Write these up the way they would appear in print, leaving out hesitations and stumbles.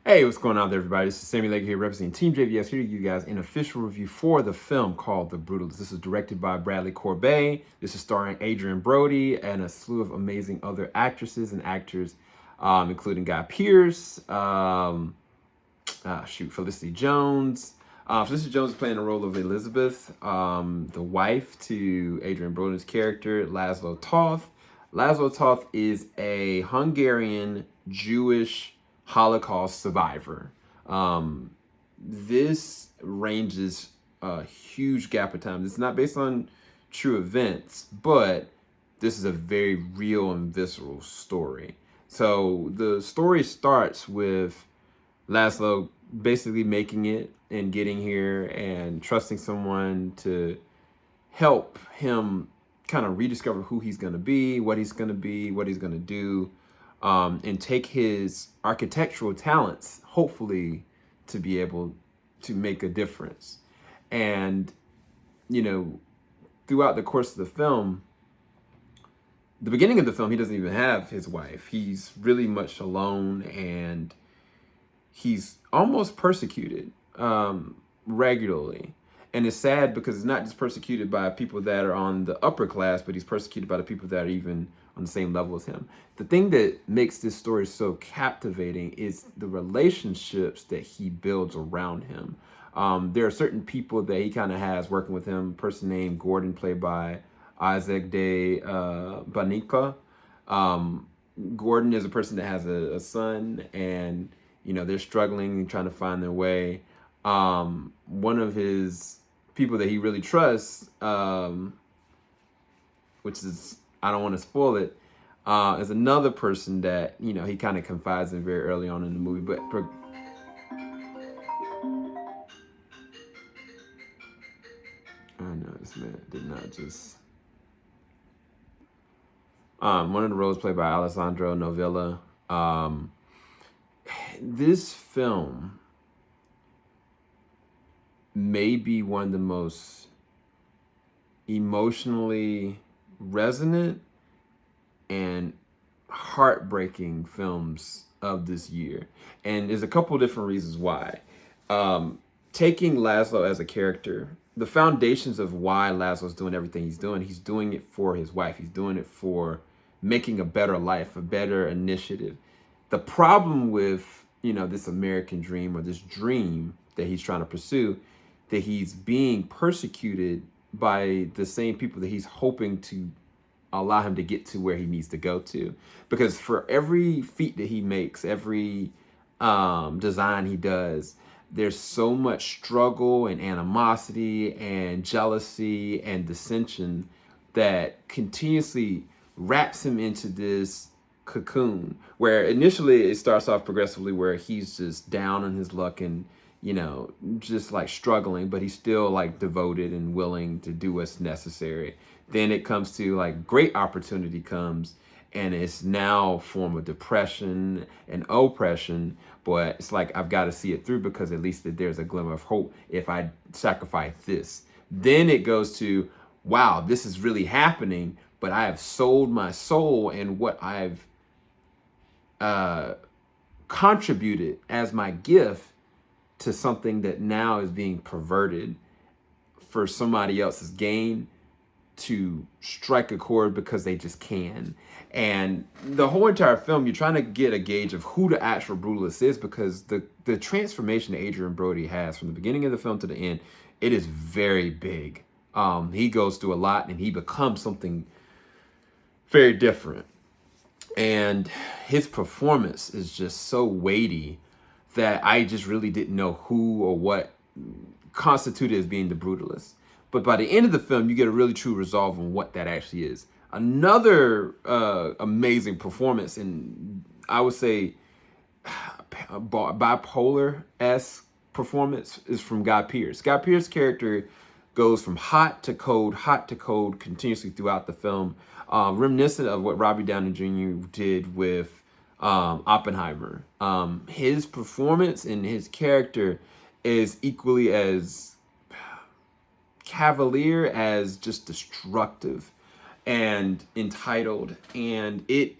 Hey, what's going on there, everybody? This is Sammy Lake here representing TeamJVS here to give you guys an official review for the film called The Brutalist. This is directed by Bradley Corbet. This is starring Adrien, Brody, and a slew of amazing other actresses and actors, including Guy Pearce, Felicity Jones. Felicity Jones is playing the role of Elizabeth, the wife to Adrien Brody's character, László Toth. László Toth is a Hungarian Jewish Holocaust survivor. This ranges a huge gap of time. It's not based on true events, but this is a very real and visceral story. So the story starts with László basically making it and getting here and trusting someone to help him kind of rediscover who he's going to be, what he's going to be, what he's going to do, and take his architectural talents, hopefully, to be able to make a difference. And, you know, throughout the course of the film, the beginning of the film, he doesn't even have his wife. He's really much alone, and he's almost persecuted regularly. And it's sad because it's not just persecuted by people that are on the upper class, but he's persecuted by the people that are even on the same level as him. The thing that makes this story so captivating is the relationships that he builds around him. There are certain people that he kind of has working with him. A person named Gordon, played by Isaac de Banica. Gordon is a person that has a son, and you know they're struggling and trying to find their way. One of his people that he really trusts, which is, I don't want to spoil it, is another person that, you know, he kind of confides in very early on in the movie. But I know this man did not just. One of the roles played by Alessandro Novella. This film may be one of the most emotionally resonant and heartbreaking films of this year. And there's a couple different reasons why. Taking László as a character, the foundations of why László's doing everything he's doing it for his wife. He's doing it for making a better life, a better initiative. The problem with, you know, this American dream, or this dream that he's trying to pursue, that he's being persecuted by the same people that he's hoping to allow him to get to where he needs to go to. Because for every feat that he makes, every design he does, there's so much struggle and animosity and jealousy and dissension that continuously wraps him into this cocoon, where initially it starts off progressively where he's just down on his luck and, you know, just like struggling, but he's still like devoted and willing to do what's necessary. Then it comes to like great opportunity comes, and it's now a form of depression and oppression, but it's like, I've got to see it through because at least there's a glimmer of hope if I sacrifice this. Then it goes to, wow, this is really happening, but I have sold my soul and what I've contributed as my gift to something that now is being perverted for somebody else's gain, to strike a chord because they just can. And the whole entire film, you're trying to get a gauge of who the actual brutalist is, because the transformation that Adrien Brody has from the beginning of the film to the end, it is very big. He goes through a lot and he becomes something very different. And his performance is just so weighty that I just really didn't know who or what constituted as being the brutalist. But by the end of the film, you get a really true resolve on what that actually is. Another amazing performance, and I would say bipolar-esque performance, is from Guy Pearce. Guy Pearce's character goes from hot to cold continuously throughout the film, reminiscent of what Robert Downey Jr. did with Oppenheimer. His performance and his character is equally as cavalier as just destructive and entitled, and it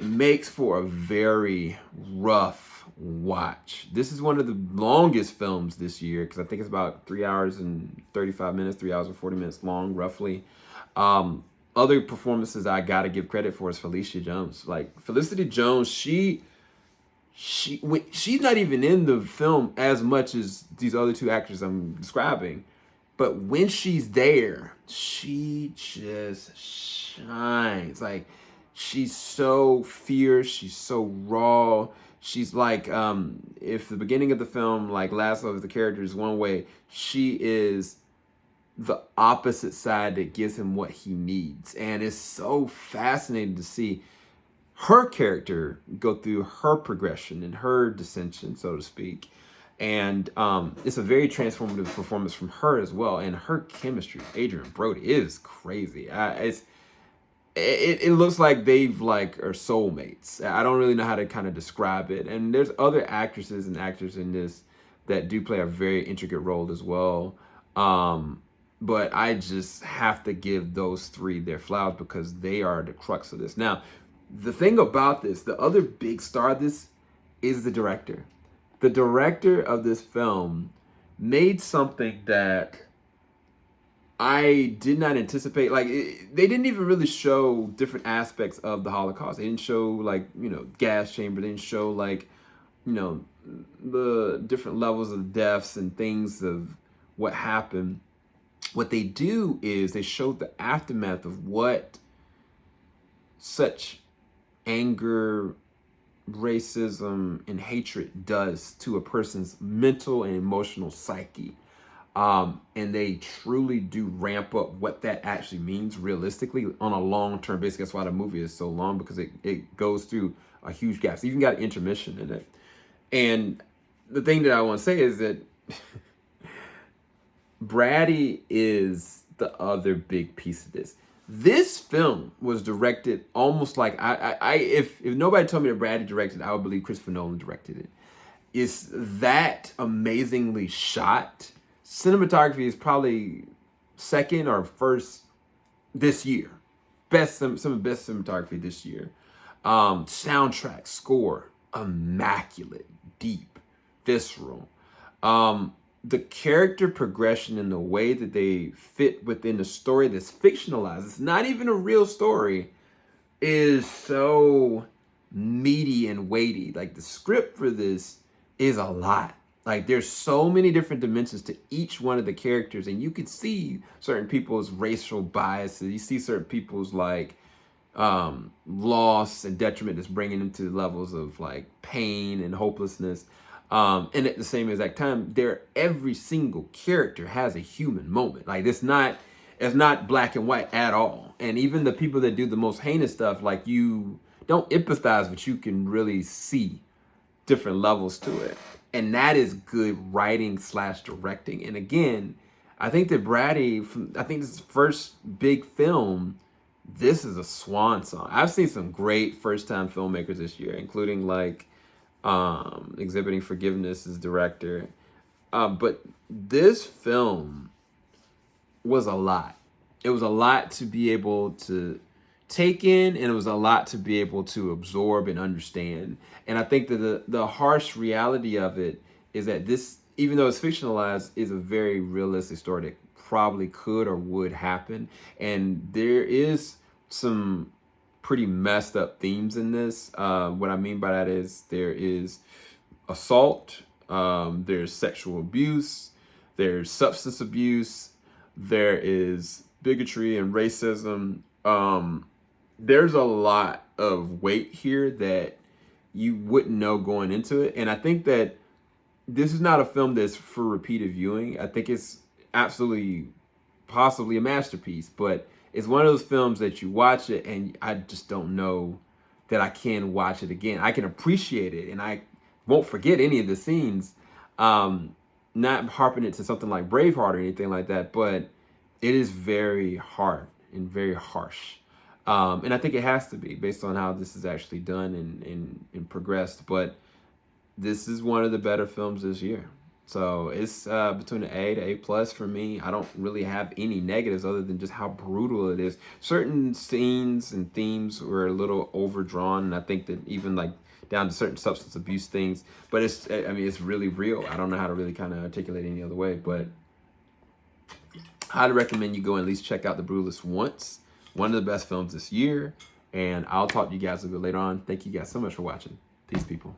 makes for a very rough watch. This is one of the longest films this year because I think it's about 3 hours and 35 minutes, 3 hours and 40 minutes long, roughly. Other performances I gotta give credit for is Felicia Jones. Like Felicity Jones, she's not even in the film as much as these other two actors I'm describing, but when she's there, she just shines. Like she's so fierce, she's so raw. She's like, if the beginning of the film, like László is the character is one way, she is the opposite side that gives him what he needs. And it's so fascinating to see her character go through her progression and her dissension, so to speak. And it's a very transformative performance from her as well. And her chemistry, Adrien and Brody, is crazy. It looks like they've like are soulmates. I don't really know how to kind of describe it. And there's other actresses and actors in this that do play a very intricate role as well. But I just have to give those three their flowers because they are the crux of this. Now, the thing about this, the other big star of this is the director. The director of this film made something that I did not anticipate. Like, they didn't even really show different aspects of the Holocaust. They didn't show, like, gas chamber. They didn't show, like, the different levels of deaths and things of what happened. What they do is they show the aftermath of what such anger, racism, and hatred does to a person's mental and emotional psyche. And they truly do ramp up what that actually means realistically on a long-term basis. That's why the movie is so long, because it goes through a huge gap. So you even got an intermission in it. And the thing that I want to say is that Brady is the other big piece of this. This film was directed almost like if nobody told me that Brady directed, I would believe Christopher Nolan directed it. It's that amazingly shot. Cinematography is probably second or first this year. Some of the best cinematography this year. Soundtrack, score, immaculate, deep, visceral. The character progression and the way that they fit within the story that's fictionalized, it's not even a real story, is so meaty and weighty. Like the script for this is a lot. Like there's so many different dimensions to each one of the characters, and you can see certain people's racial biases. You see certain people's like loss and detriment that's bringing them to levels of like pain and hopelessness. And at the same exact time, every single character has a human moment. Like it's not black and white at all. And even the people that do the most heinous stuff, like you don't empathize, but you can really see different levels to it. And that is good writing / directing. And again, I think that Brady, I think this is his first big film. This is a swan song. I've seen some great first-time filmmakers this year, including like Exhibiting Forgiveness as director. But this film was a lot. It was a lot to be able to take in, and it was a lot to be able to absorb and understand. And I think that the harsh reality of it is that this, even though it's fictionalized, is a very realistic story that probably could or would happen. And there is some pretty messed up themes in this. What I mean by that is there is assault, there's sexual abuse, there's substance abuse, there is bigotry and racism. There's a lot of weight here that you wouldn't know going into it. And I think that this is not a film that's for repeated viewing. I think it's absolutely possibly a masterpiece, but it's one of those films that you watch it and I just don't know that I can watch it again. I can appreciate it and I won't forget any of the scenes. Not harping it to something like Braveheart or anything like that, but it is very hard and very harsh. And I think it has to be based on how this is actually done and progressed. But this is one of the better films this year. So it's between an A to A+ for me. I don't really have any negatives other than just how brutal it is. Certain scenes and themes were a little overdrawn. And I think that even like down to certain substance abuse things. But it's, I mean, it's really real. I don't know how to really kind of articulate it any other way, but highly recommend you go and at least check out The Brutalist once. One of the best films this year. And I'll talk to you guys a bit later on. Thank you guys so much for watching. Peace, people.